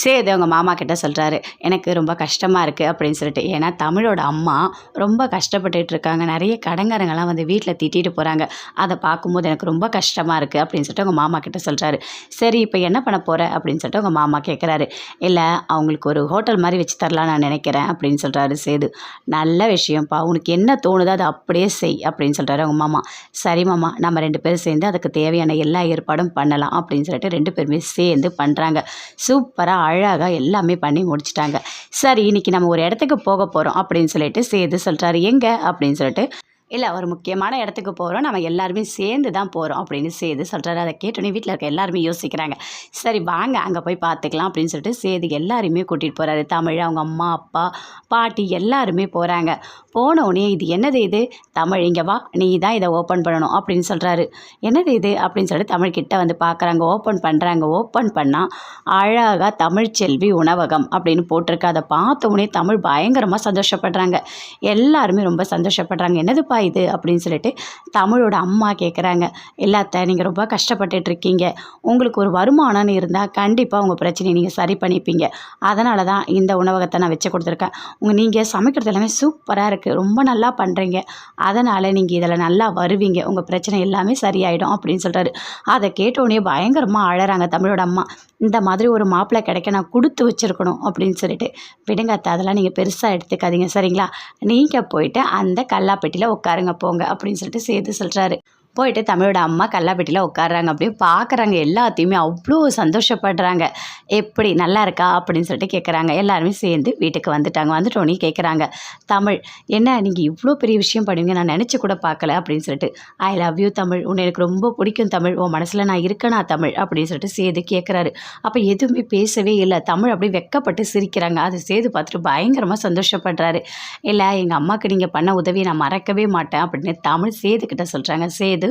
சேது அவங்க மாமா கிட்ட சொல்கிறாரு, எனக்கு ரொம்ப கஷ்டமாக இருக்குது அப்படின்னு சொல்லிட்டு. ஏன்னா தமிழோட அம்மா ரொம்ப கஷ்டப்பட்டுட்டு இருக்காங்க. நிறைய கடங்காரங்கள்லாம் வந்து வீட்டில் திட்டிட்டு போகிறாங்க. அதை பார்க்கும்போது எனக்கு ரொம்ப கஷ்டமாக இருக்குது அப்படின்னு சொல்லிட்டு அவங்க மாமா கிட்ட சொல்கிறாரு. சரி இப்போ என்ன பண்ண போகிற அப்படின்னு சொல்லிட்டு அவங்க மாமா கேட்குறாரு. இல்லை அவங்களுக்கு ஒரு ஹோட்டல் மாதிரி வச்சு தரலாம் நான் நினைக்கிறேன் அப்படின்னு சொல்கிறாரு சேது. நல்ல விஷயம்ப்பா, உனக்கு என்ன தோணுதோ அதை அப்படியே செய் அப்படின்னு சொல்கிறாரு அவங்க மாமா. சரி மாமா, நம்ம 2 பேரும் சேர்ந்து அதுக்கு தேவையான எல்லா ஏற்பாடும் பண்ணலாம் அப்படின்னு சொல்லிட்டு 2 பேருமே சேர்ந்து பண்ணுறாங்க. சூப்பராக அழகாக எல்லாமே பண்ணி முடிச்சிட்டாங்க. சரி இன்னைக்கு நம்ம ஒரு இடத்துக்கு போக போகிறோம் அப்படின்னு சொல்லிட்டு சேது சொல்கிறாரு. எங்கே அப்படின்னு சொல்லிட்டு. இல்லை ஒரு முக்கியமான இடத்துக்கு போகிறோம், நம்ம எல்லாருமே சேர்ந்து தான் போகிறோம் அப்படின்னு சேது சொல்கிறாரு. அதை கேட்டோன்னே வீட்டில் இருக்க எல்லாருமே யோசிக்கிறாங்க. சரி வாங்க அங்கே போய் பார்த்துக்கலாம் அப்படின்னு சொல்லிட்டு சேது எல்லாருமே கூட்டிகிட்டு போகிறாரு. தமிழ் அவங்க அம்மா அப்பா பாட்டி எல்லாருமே போகிறாங்க. போனோடனே இது என்னது இது தமிழ், இங்கே வா நீ தான் இதை ஓப்பன் பண்ணணும் அப்படின்னு சொல்கிறாரு. என்னது இது அப்படின்னு சொல்லிட்டு தமிழ்கிட்ட வந்து பார்க்குறாங்க. ஓப்பன் பண்ணுறாங்க. ஓப்பன் பண்ணால் அழகாக தமிழ்ச்செல்வி உணவகம் அப்படின்னு போட்டிருக்கு. அதை பார்த்த உடனே தமிழ் பயங்கரமாக சந்தோஷப்படுறாங்க. எல்லாருமே ரொம்ப சந்தோஷப்படுறாங்க. என்னதுப்பா இது அப்படின்னு சொல்லிட்டு தமிழோட அம்மா கேட்குறாங்க. எல்லாத்த நீங்கள் ரொம்ப கஷ்டப்பட்டுட்டு இருக்கீங்க, உங்களுக்கு ஒரு வருமானம்னு இருந்தால் கண்டிப்பாக உங்கள் பிரச்சனையை நீங்கள் சரி பண்ணிப்பீங்க. அதனால தான் இந்த உணவகத்தை நான் வச்சு கொடுத்துருக்கேன். நீங்கள் சமைக்கிறது எல்லாமே சூப்பராக இருக்குது, ரொம்ப நல்லா பண்ணுறீங்க, அதனால் நீங்கள் இதில் நல்லா வருவீங்க, உங்கள் பிரச்சனை எல்லாமே சரியாயிடும் அப்படின்னு சொல்கிறாரு. அதை கேட்டோடனே பயங்கரமாக அழறாங்க தமிழோட அம்மா. இந்த மாதிரி ஒரு மாப்பிள்ளை கிடைக்க நான் கொடுத்து வச்சுருக்கணும் அப்படின்னு சொல்லிட்டு. விடுங்க அத்தை, அதெல்லாம் நீங்கள் பெருசாக எடுத்துக்காதீங்க சரிங்களா, நீங்கள் போயிட்டு அந்த கல்லாப்பெட்டியில் உட்காருங்க போங்க அப்படின்னு சொல்லிட்டு சேது சொல்கிறாரு. போயிட்டு தமிழோட அம்மா கல்லாப்பெட்டியில் உட்காடுறாங்க. அப்படியே பார்க்குறாங்க, எல்லாத்தையுமே அவ்வளோ சந்தோஷப்படுறாங்க. எப்படி நல்லா இருக்கா அப்படின்னு சொல்லிட்டு கேட்குறாங்க. எல்லாருமே சேர்ந்து வீட்டுக்கு வந்துட்டாங்க. வந்துட்டோன்னே கேட்குறாங்க தமிழ், என்ன நீங்கள் இவ்வளோ பெரிய விஷயம் பண்ணுவீங்க நான் நினச்சி கூட பார்க்கல அப்படின்னு சொல்லிட்டு. ஐ லவ் யூ தமிழ், உன்னை எனக்கு ரொம்ப பிடிக்கும் தமிழ், உன் மனசில் நான் இருக்கேனா தமிழ் அப்படின்னு சொல்லிட்டு சேது கேட்குறாரு. அப்போ எதுவுமே பேசவே இல்லை. தமிழ் அப்படியே வெக்கப்பட்டு சிரிக்கிறாங்க. அது சேது பார்த்துட்டு பயங்கரமாக சந்தோஷப்படுறாரு. இல்லை எங்கள் அம்மாவுக்கு நீங்கள் பண்ண உதவியை நான் மறக்கவே மாட்டேன் அப்படின்னு தமிழ் சேதுக்கிட்ட சொல்கிறாங்க. சேது